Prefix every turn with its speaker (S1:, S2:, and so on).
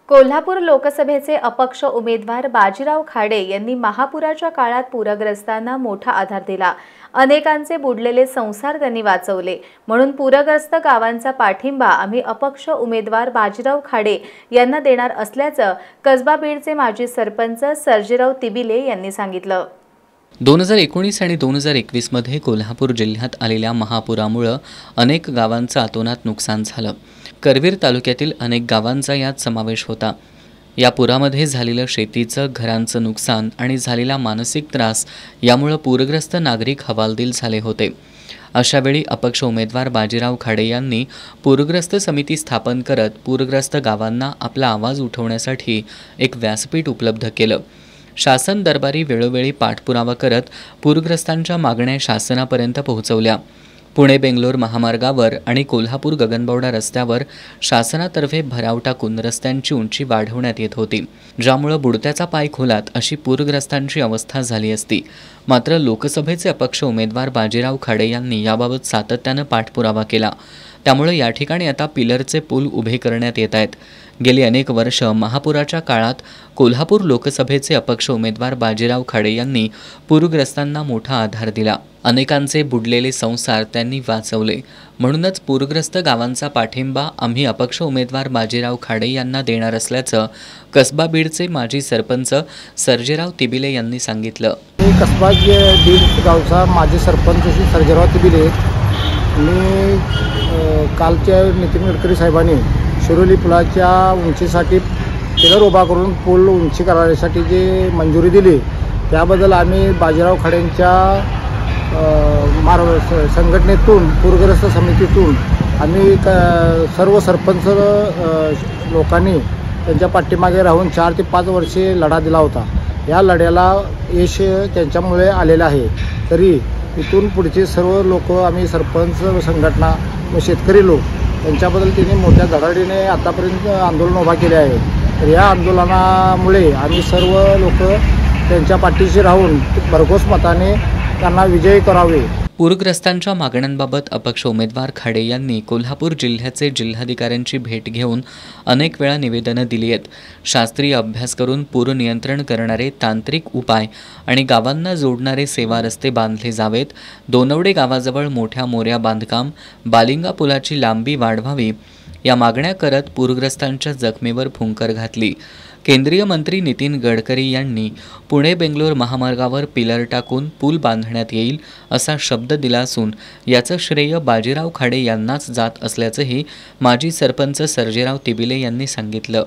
S1: कोल्हापूर लोकसभेचे अपक्ष उमेदवार बाजीराव खाडे यांनी महापुराच्या काळात पूरग्रस्तांना मोठा आधार दिला। अनेकांचे बुडलेले संसार त्यांनी वाचवले। म्हणून पूरग्रस्त गावांचा पाठिंबा आम्ही अपक्ष उमेदवार बाजीराव खाडे यांना देणार असल्याचं कसबा बीडचे माजी सरपंच सर्जेराव तिबिले यांनी सांगितलं।
S2: 2019 आणि 2021 मध्ये कोल्हापूर जिल्ह्यात आलेल्या महापुरामुळे अनेक गावांचं अतोनात नुकसान झालं। करवीर तालुक्यातील अनेक गावांचा यात समावेश होता। या पुरामध्ये झालेलं शेतीचं, घरांचं नुकसान आणि झालेला मानसिक त्रास यामुळे पूरग्रस्त नागरिक हवालदिल झाले होते। अशा वेळी अपक्ष उमेदवार बाजीराव खाडे यांनी पूरग्रस्त समिती स्थापन करत पूरग्रस्त गावांना आपला आवाज उठवण्यासाठी एक व्यासपीठ उपलब्ध केलं। शासन दरबारी वेळोवेळी पाठपुरावा करत पूरग्रस्तांच्या मागण्या शासनापर्यंत पोहोचवल्या। पुणे बेंगलोर महामार्गावर आणि कोल्हापूर गगनबावडा रस्त्यावर शासनातर्फे भराव टाकून रस्त्यांची उंची वाढवण्यात येत होती, ज्यामुळे बुडत्याचा पाय खोलात अशी पूरग्रस्तांची अवस्था झाली असती। मात्र लोकसभेचे अपक्ष उमेदवार बाजीराव खाडे यांनी याबाबत सातत्याने पाठपुरावा केला, त्यामुळे या ठिकाणी आता पिलरचे पूल उभे करण्यात येत आहेत। गेली अनेक वर्ष महापुराच्या काळात कोल्हापूर लोकसभेचे अपक्ष उमेदवार बाजीराव खाडे यांनी पूरग्रस्तांना मोठा आधार दिला। अनेकांचे बुडलेले संसार त्यांनी वाचवले। म्हणूनच पूरग्रस्त गावांचा पाठिंबा आम्ही अपक्ष उमेदवार बाजीराव खाडे यांना देणार असल्याचं कसबा बीडचे माजी सरपंच सर्जेराव तिबिले यांनी सांगितलं।
S3: कसबा बीड गावचा माजी सरपंच सर्जेराव तिबिले मी कालच्या नितीन गडकरी साहेबांनी शिरोली पुलाच्या उंचीसाठी पिलर उभा करून पूल उंची करण्यासाठी जी मंजुरी दिली त्याबद्दल आम्ही बाजीराव खाडेंच्या संघटनेतून पूरग्रस्त समितीतून आम्ही सर्व सरपंच लोकांनी त्यांच्या पाठीमागे राहून 4 ते 5 वर्षे लढा दिला होता। या लढ्याला यश त्यांच्यामुळे आलेलं आहे। तरी इथून पुढचे सर्व लोक आम्ही सरपंच संघटना व शेतकरी लोक त्यांच्याबद्दल त्यांनी मोठ्या धडाडीने आतापर्यंत आंदोलन उभा केले आहे। तर या आंदोलनामुळे आम्ही सर्व लोक त्यांच्या पाठीशी राहून भरघोस मताने त्यांना विजयी करावे।
S2: पूरग्रस्तांच्या मागण्यांबाबत अपक्ष उमेदवार खाडे यांनी कोल्हापूर जिल्ह्याचे जिल्हाधिकाऱ्यांची भेट घेऊन अनेक वेळा निवेदनं दिली आहेत। शास्त्रीय अभ्यास करून पूर नियंत्रण करणारे तांत्रिक उपाय आणि गावांना जोडणारे सेवा रस्ते बांधले जावेत। दोनवडे गावाजवळ मोठ्या मोऱ्या बांधकाम, बालिंगा पुलाची लांबी वाढवावी या मागण्या करत पूरग्रस्तांच्या जखमेवर फुंकर घातली। केंद्रीय मंत्री नितीन गडकरी यांनी पुणे बेंगलोर महामार्गावर पिलर टाकून पूल बांधण्यात येईल असा शब्द दिला असून याचं श्रेय बाजीराव खाडे यांनाच जात असल्याचंही माजी सरपंच सर्जेराव तिबिले यांनी सांगितलं।